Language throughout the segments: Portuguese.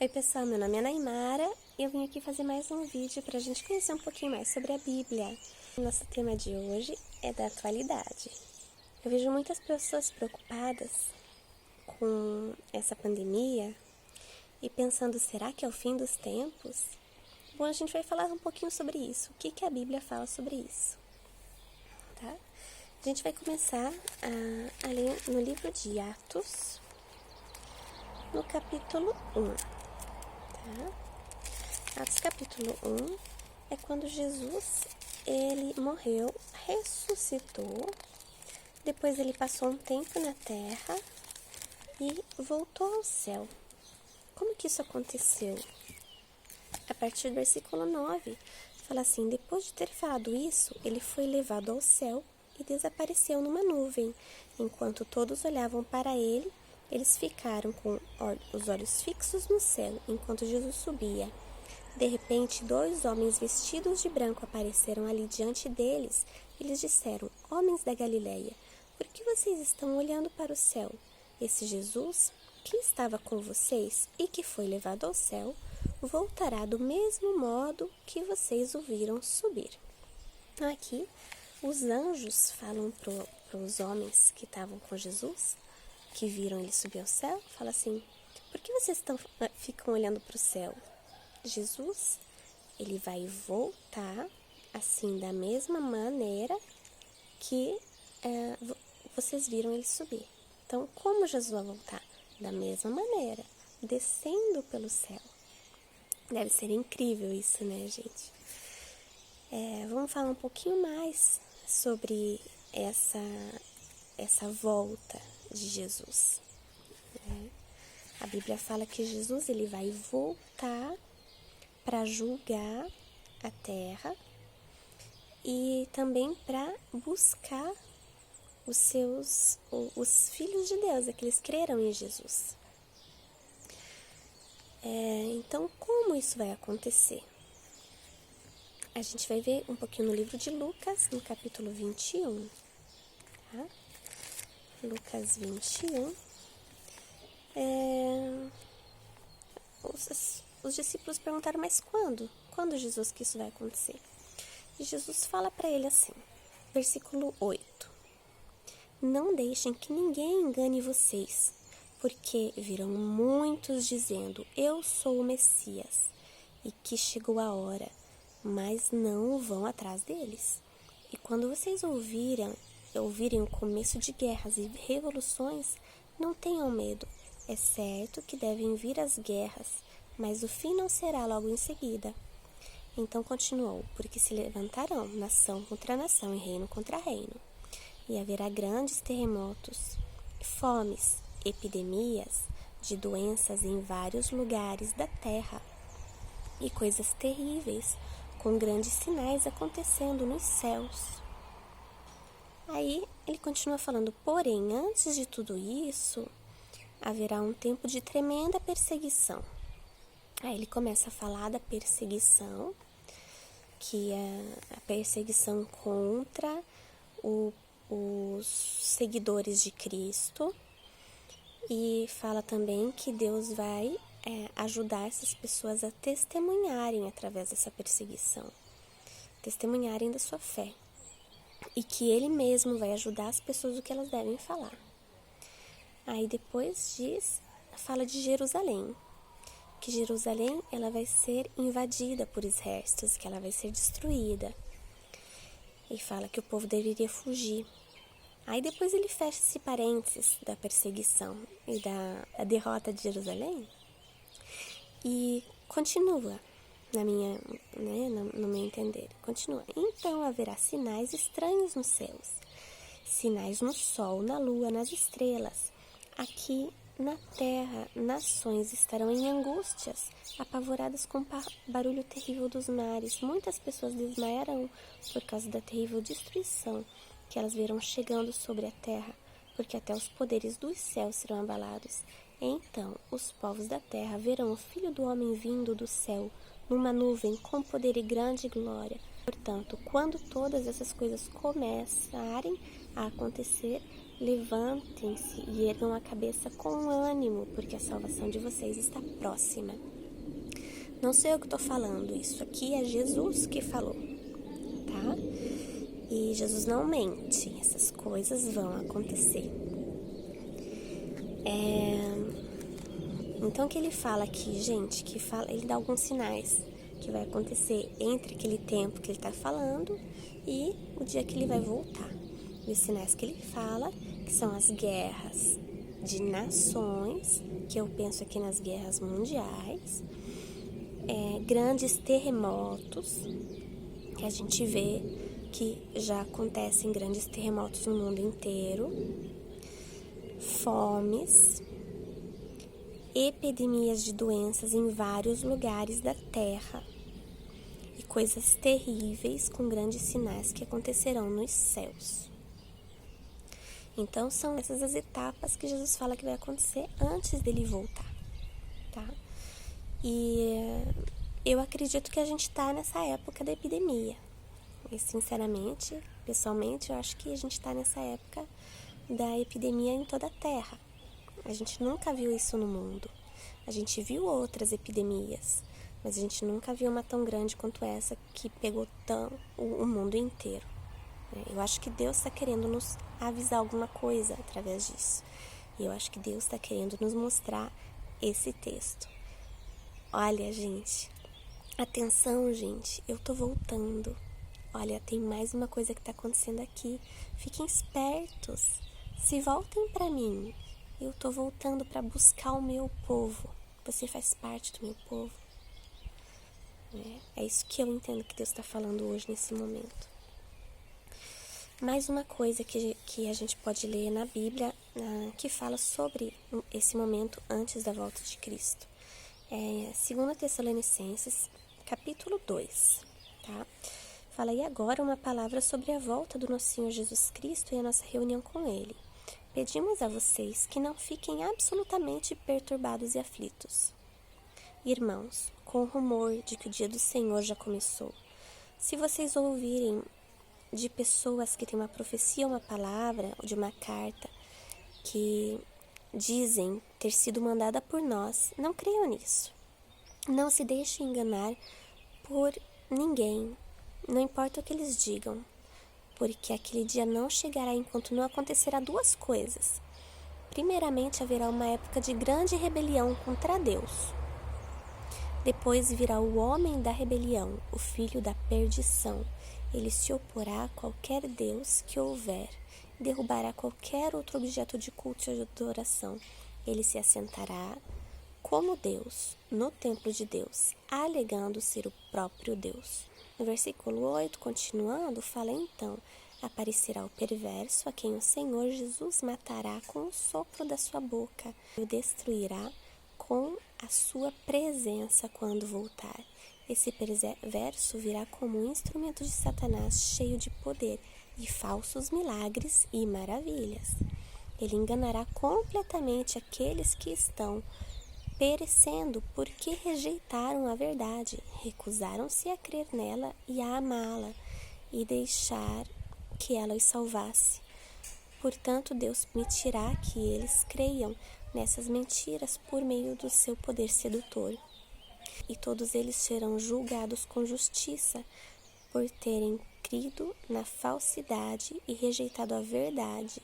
Oi pessoal, meu nome é Naimara e eu vim aqui fazer mais um vídeo para a gente conhecer um pouquinho mais sobre a Bíblia. Nosso tema de hoje é da atualidade. Eu vejo muitas pessoas preocupadas com essa pandemia e pensando, será que é o fim dos tempos? Bom, a gente vai falar um pouquinho sobre isso, o que a Bíblia fala sobre isso, tá? A gente vai começar a ler no livro de Atos, no capítulo 1. Atos capítulo 1 é quando Jesus, ele morreu, ressuscitou, depois ele passou um tempo na terra e voltou ao céu. Como que isso aconteceu? A partir do versículo 9, fala assim, depois de ter falado isso, ele foi levado ao céu e desapareceu numa nuvem. Enquanto todos olhavam para ele, eles ficaram com os olhos fixos no céu, enquanto Jesus subia. De repente, 2 homens vestidos de branco apareceram ali diante deles. Eles disseram, homens da Galileia, por que vocês estão olhando para o céu? Esse Jesus, que estava com vocês e que foi levado ao céu, voltará do mesmo modo que vocês o viram subir. Aqui, os anjos falam para os homens que estavam com Jesus, que viram ele subir ao céu, fala assim, por que vocês ficam olhando para o céu? Jesus, ele vai voltar assim da mesma maneira que vocês viram ele subir. Então, como Jesus vai voltar? Da mesma maneira, descendo pelo céu. Deve ser incrível isso, né, gente? Vamos falar um pouquinho mais sobre essa volta de Jesus. A Bíblia fala que Jesus ele vai voltar para julgar a terra e também para buscar os filhos de Deus, aqueles que creram em Jesus. Então, como isso vai acontecer? A gente vai ver um pouquinho no livro de Lucas, no capítulo 21. Tá? Lucas 21. Os discípulos perguntaram, mas quando? Quando, Jesus, que isso vai acontecer? E Jesus fala para ele assim, versículo 8. Não deixem que ninguém engane vocês, porque virão muitos dizendo, eu sou o Messias, e que chegou a hora, mas não vão atrás deles. E quando vocês ouvirem o começo de guerras e revoluções, não tenham medo. É certo que devem vir as guerras, mas o fim não será logo em seguida. Então continuou, porque se levantarão nação contra nação e reino contra reino. E haverá grandes terremotos, fomes, epidemias de doenças em vários lugares da terra e coisas terríveis, com grandes sinais acontecendo nos céus. Aí ele continua falando, porém, antes de tudo isso, haverá um tempo de tremenda perseguição. Aí ele começa a falar da perseguição, que é a perseguição contra os seguidores de Cristo, e fala também que Deus vai ajudar essas pessoas a testemunharem através dessa perseguição, testemunharem da sua fé, e que Ele mesmo vai ajudar as pessoas o que elas devem falar. Aí depois fala de Jerusalém, que Jerusalém ela vai ser invadida por exércitos, que ela vai ser destruída, e fala que o povo deveria fugir. Aí depois ele fecha esse parênteses da perseguição e da derrota de Jerusalém e continua, no meu entender, continua. Então haverá sinais estranhos nos céus, sinais no sol, na lua, nas estrelas. Aqui na terra, nações estarão em angústias, apavoradas com o barulho terrível dos mares. Muitas pessoas desmaiarão por causa da terrível destruição que elas verão chegando sobre a terra, porque até os poderes dos céus serão abalados. Então os povos da terra verão o Filho do Homem vindo do céu, numa nuvem com poder e grande glória. Portanto, quando todas essas coisas começarem a acontecer, levantem-se e ergam a cabeça com ânimo, porque a salvação de vocês está próxima. Não sou eu que estou falando, isso aqui é Jesus que falou, tá? E Jesus não mente, essas coisas vão acontecer. Então, o que ele fala aqui, gente, ele dá alguns sinais que vai acontecer entre aquele tempo que ele está falando e o dia que ele vai voltar. E os sinais que ele fala, que são as guerras de nações, que eu penso aqui nas guerras mundiais, grandes terremotos, que a gente vê que já acontecem grandes terremotos no mundo inteiro, fomes, epidemias de doenças em vários lugares da Terra e coisas terríveis com grandes sinais que acontecerão nos céus. Então, são essas as etapas que Jesus fala que vai acontecer antes dele voltar, tá? E eu acredito que a gente está nessa época da epidemia. E, sinceramente, pessoalmente, eu acho que a gente está nessa época da epidemia em toda a Terra. A gente nunca viu isso no mundo. A gente viu outras epidemias, mas a gente nunca viu uma tão grande quanto essa que pegou o mundo inteiro. Eu acho que Deus está querendo nos avisar alguma coisa através disso. E eu acho que Deus está querendo nos mostrar esse texto. Olha, gente, atenção, gente, eu tô voltando. Olha, tem mais uma coisa que está acontecendo aqui. Fiquem espertos. Se voltem para mim. Eu tô voltando para buscar o meu povo. Você faz parte do meu povo. É isso que eu entendo que Deus está falando hoje, nesse momento. Mais uma coisa que a gente pode ler na Bíblia, que fala sobre esse momento antes da volta de Cristo. 2 Tessalonicenses, capítulo 2, tá? Fala, e agora uma palavra sobre a volta do nosso Senhor Jesus Cristo e a nossa reunião com Ele. Pedimos a vocês que não fiquem absolutamente perturbados e aflitos. Irmãos, com o rumor de que o dia do Senhor já começou, se vocês ouvirem de pessoas que têm uma profecia, uma palavra ou de uma carta que dizem ter sido mandada por nós, não creiam nisso. Não se deixem enganar por ninguém, não importa o que eles digam. Porque aquele dia não chegará enquanto não acontecerá duas coisas. Primeiramente, haverá uma época de grande rebelião contra Deus. Depois virá o homem da rebelião, o filho da perdição. Ele se oporá a qualquer Deus que houver, derrubará qualquer outro objeto de culto e de adoração. Ele se assentará como Deus, no templo de Deus, alegando ser o próprio Deus. No versículo 8, continuando, fala então, aparecerá o perverso a quem o Senhor Jesus matará com o sopro da sua boca e o destruirá com a sua presença quando voltar. Esse perverso virá como um instrumento de Satanás cheio de poder e falsos milagres e maravilhas. Ele enganará completamente aqueles que estão perecendo porque rejeitaram a verdade, recusaram-se a crer nela e a amá-la e deixar que ela os salvasse. Portanto, Deus permitirá que eles creiam nessas mentiras por meio do seu poder sedutor. E todos eles serão julgados com justiça por terem crido na falsidade e rejeitado a verdade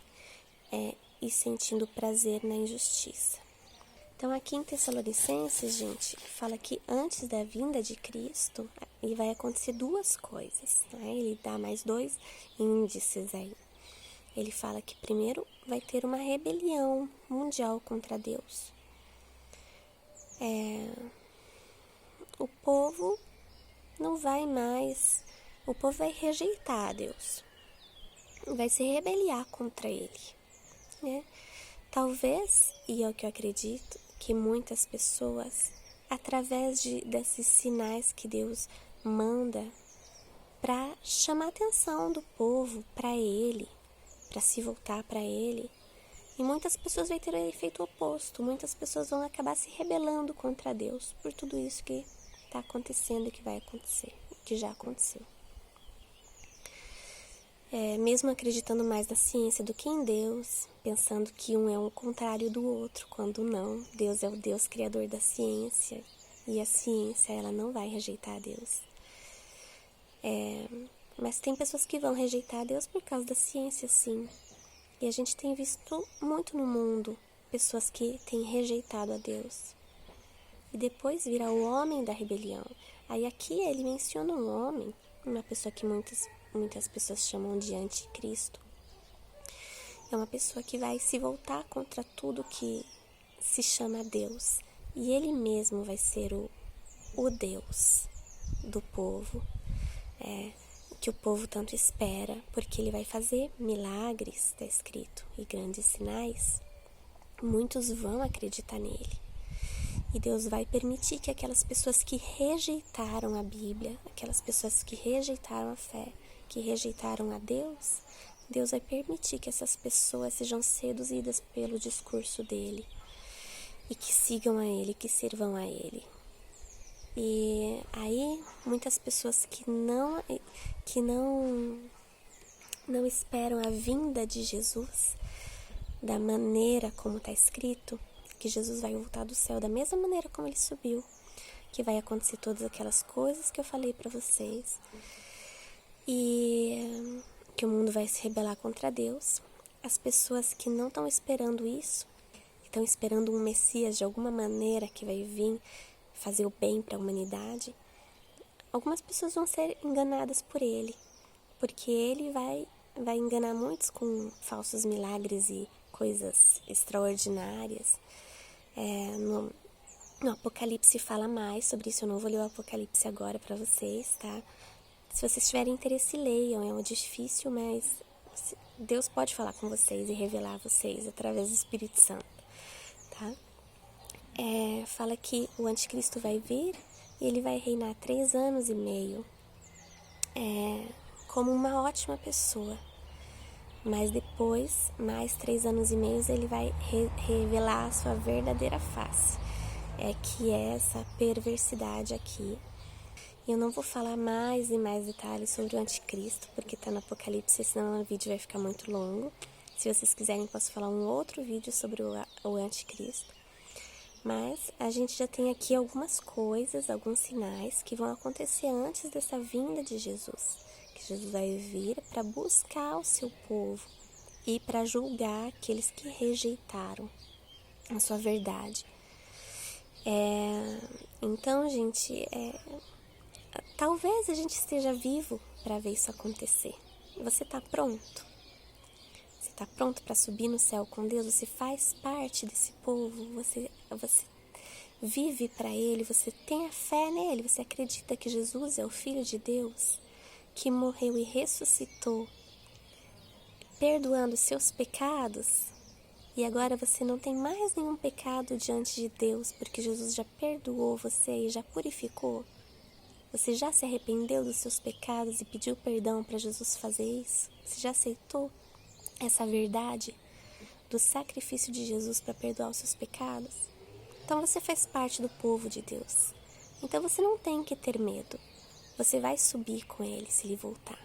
e sentindo prazer na injustiça. Então, aqui em Tessalonicenses, gente, fala que antes da vinda de Cristo, vai acontecer duas coisas, né? Ele dá mais dois índices aí. Ele fala que primeiro vai ter uma rebelião mundial contra Deus. O povo não vai mais, o povo vai rejeitar Deus, vai se rebeliar contra Ele, né? Talvez, e é o que eu acredito, que muitas pessoas, através desses sinais que Deus manda para chamar a atenção do povo para Ele, para se voltar para Ele, e muitas pessoas vão ter o efeito oposto, muitas pessoas vão acabar se rebelando contra Deus por tudo isso que está acontecendo e que vai acontecer, que já aconteceu. mesmo acreditando mais na ciência do que em Deus, pensando que um é o contrário do outro, quando não. Deus é o Deus criador da ciência, e a ciência, ela não vai rejeitar Deus. Mas tem pessoas que vão rejeitar Deus por causa da ciência, sim. E a gente tem visto muito no mundo pessoas que têm rejeitado a Deus. E depois vira o homem da rebelião. Aí aqui ele menciona um homem, uma pessoa que muitas pessoas chamam de anticristo. É uma pessoa que vai se voltar contra tudo que se chama Deus. E ele mesmo vai ser o Deus do povo, que o povo tanto espera, porque ele vai fazer milagres, está escrito, e grandes sinais. Muitos vão acreditar nele. E Deus vai permitir que aquelas pessoas que rejeitaram a Bíblia, aquelas pessoas que rejeitaram a fé, que rejeitaram a Deus, Deus vai permitir que essas pessoas sejam seduzidas pelo discurso dele e que sigam a ele, que sirvam a ele. E aí muitas pessoas que não esperam a vinda de Jesus da maneira como está escrito, que Jesus vai voltar do céu da mesma maneira como ele subiu, que vai acontecer todas aquelas coisas que eu falei para vocês, e que o mundo vai se rebelar contra Deus. As pessoas que não estão esperando isso, estão esperando um Messias de alguma maneira que vai vir fazer o bem para a humanidade, algumas pessoas vão ser enganadas por ele, porque ele vai enganar muitos com falsos milagres e coisas extraordinárias. No Apocalipse fala mais sobre isso. Eu não vou ler o Apocalipse agora para vocês, tá? Se vocês tiverem interesse, leiam. É um difícil, mas Deus pode falar com vocês e revelar a vocês através do Espírito Santo, tá? Fala que o anticristo vai vir e ele vai reinar 3 anos e meio como uma ótima pessoa. Mas depois, mais 3 anos e meio, ele vai revelar a sua verdadeira face, que é essa perversidade aqui. E eu não vou falar mais e mais detalhes sobre o anticristo, porque está no Apocalipse, senão o vídeo vai ficar muito longo. Se vocês quiserem, posso falar um outro vídeo sobre o anticristo. Mas a gente já tem aqui algumas coisas, alguns sinais que vão acontecer antes dessa vinda de Jesus. Que Jesus vai vir para buscar o seu povo e para julgar aqueles que rejeitaram a sua verdade. Então, gente, talvez a gente esteja vivo para ver isso acontecer. Você está pronto? Você está pronto para subir no céu com Deus? Você faz parte desse povo? Você vive para Ele? Você tem a fé nele? Você acredita que Jesus é o Filho de Deus, que morreu e ressuscitou, perdoando seus pecados? E agora você não tem mais nenhum pecado diante de Deus, porque Jesus já perdoou você e já purificou? Você já se arrependeu dos seus pecados e pediu perdão para Jesus fazer isso? Você já aceitou essa verdade do sacrifício de Jesus para perdoar os seus pecados? Então você faz parte do povo de Deus. Então você não tem que ter medo. Você vai subir com ele se ele voltar.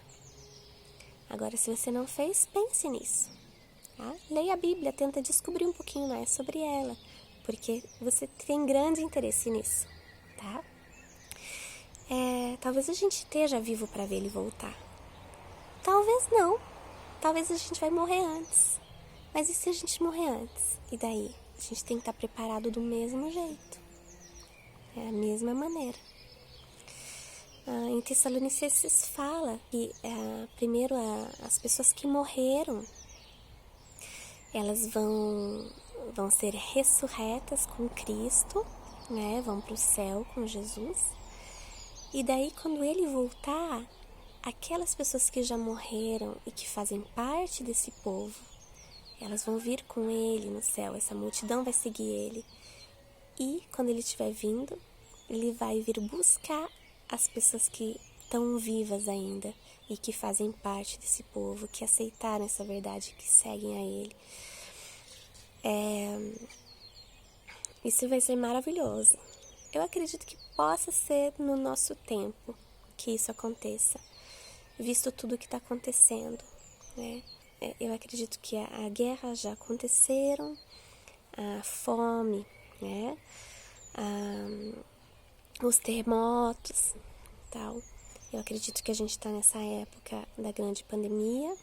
Agora, se você não fez, pense nisso. Tá? Leia a Bíblia, tenta descobrir um pouquinho mais sobre ela, porque você tem grande interesse nisso, tá? Talvez a gente esteja vivo para ver ele voltar. Talvez não. Talvez a gente vai morrer antes. Mas e se a gente morrer antes? E daí? A gente tem que estar preparado do mesmo jeito. É a mesma maneira. Em Tessalonicenses fala que primeiro as pessoas que morreram, elas vão ser ressurretas com Cristo, né? Vão para o céu com Jesus. E daí, quando ele voltar, aquelas pessoas que já morreram e que fazem parte desse povo, elas vão vir com ele no céu. Essa multidão vai seguir ele. E quando ele estiver vindo, ele vai vir buscar as pessoas que estão vivas ainda e que fazem parte desse povo, que aceitaram essa verdade, que seguem a ele. Isso vai ser maravilhoso. Eu acredito que possa ser no nosso tempo que isso aconteça, visto tudo que está acontecendo. né? Eu acredito que a guerra já aconteceram, a fome, né? Os terremotos, tal. Eu acredito que a gente está nessa época da grande pandemia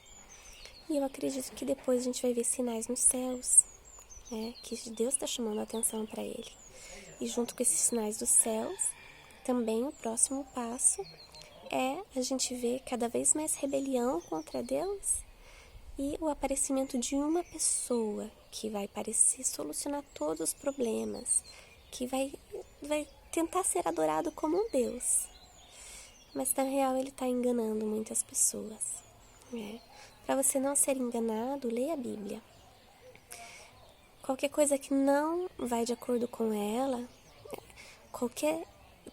e eu acredito que depois a gente vai ver sinais nos céus, né? Que Deus está chamando a atenção para ele. E junto com esses sinais dos céus, também o próximo passo é a gente ver cada vez mais rebelião contra Deus e o aparecimento de uma pessoa que vai parecer solucionar todos os problemas, que vai tentar ser adorado como um Deus. Mas na real ele está enganando muitas pessoas, né? Para você não ser enganado, leia a Bíblia. Qualquer coisa que não vai de acordo com ela, qualquer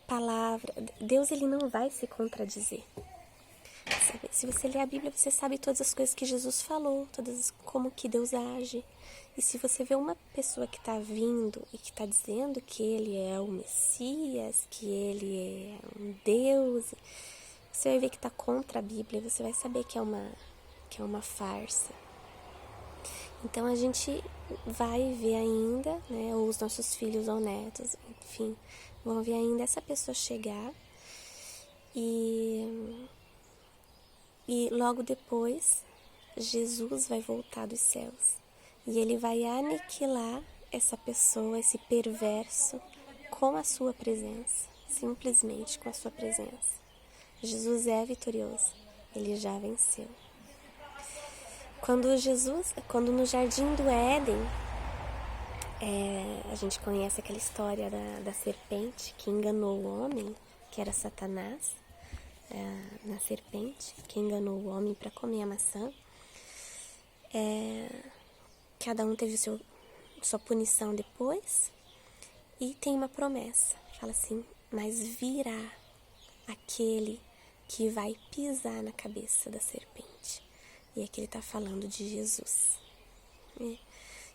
palavra, Deus ele não vai se contradizer. Sabe? Se você ler a Bíblia, você sabe todas as coisas que Jesus falou, como que Deus age. E se você vê uma pessoa que está vindo e que está dizendo que ele é o Messias, que ele é um Deus, você vai ver que está contra a Bíblia, você vai saber que é uma farsa. Então a gente vai ver ainda, né, ou os nossos filhos ou netos, enfim, vão ver ainda essa pessoa chegar e logo depois Jesus vai voltar dos céus e ele vai aniquilar essa pessoa, esse perverso, com a sua presença, simplesmente com a sua presença. Jesus é vitorioso, ele já venceu. Quando no Jardim do Éden, a gente conhece aquela história da serpente que enganou o homem, que era Satanás, na serpente, que enganou o homem para comer a maçã. Cada um teve sua punição depois, e tem uma promessa, fala assim, mas virá aquele que vai pisar na cabeça da serpente. E aqui ele está falando de Jesus, né?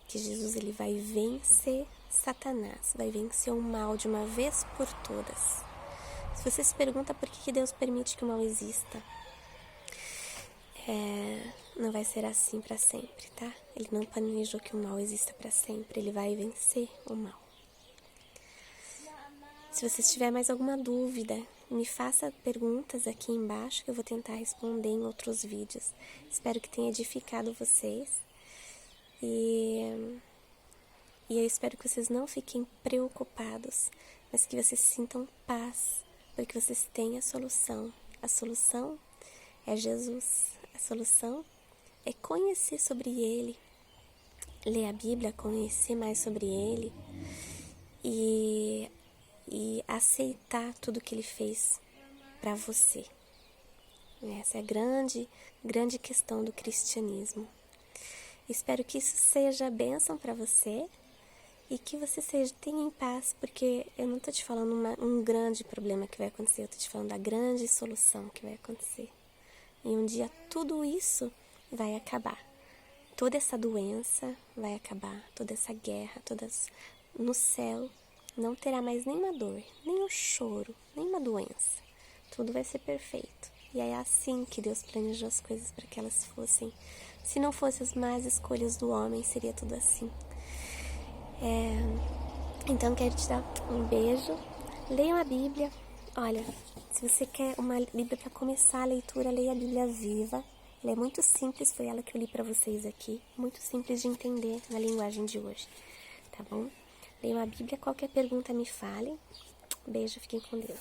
Que Jesus ele vai vencer Satanás, vai vencer o mal de uma vez por todas. Se você se pergunta por que Deus permite que o mal exista, não vai ser assim para sempre, tá? Ele não planejou que o mal exista para sempre, ele vai vencer o mal. Se você tiver mais alguma dúvida, me faça perguntas aqui embaixo que eu vou tentar responder em outros vídeos. Espero que tenha edificado vocês. E eu espero que vocês não fiquem preocupados, mas que vocês sintam paz, porque vocês têm a solução. A solução é Jesus. A solução é conhecer sobre Ele, ler a Bíblia, conhecer mais sobre Ele e aceitar tudo que Ele fez para você. Essa é a grande questão do cristianismo. Espero que isso seja bênção para você e que você tenha em paz, porque eu não estou te falando um grande problema que vai acontecer, eu estou te falando da grande solução que vai acontecer. E um dia tudo isso vai acabar. Toda essa doença vai acabar, toda essa guerra, no céu não terá mais nenhuma dor, nem um choro, nenhuma doença. Tudo vai ser perfeito. E é assim que Deus planejou as coisas para que elas fossem. Se não fossem as más escolhas do homem, seria tudo assim. Então, quero te dar um beijo. Leiam a Bíblia. Olha, se você quer uma Bíblia para começar a leitura, leia a Bíblia Viva. Ela é muito simples, foi ela que eu li para vocês aqui. Muito simples de entender na linguagem de hoje. Tá bom? Leiam a Bíblia. Qualquer pergunta, me fale. Beijo, fiquem com Deus.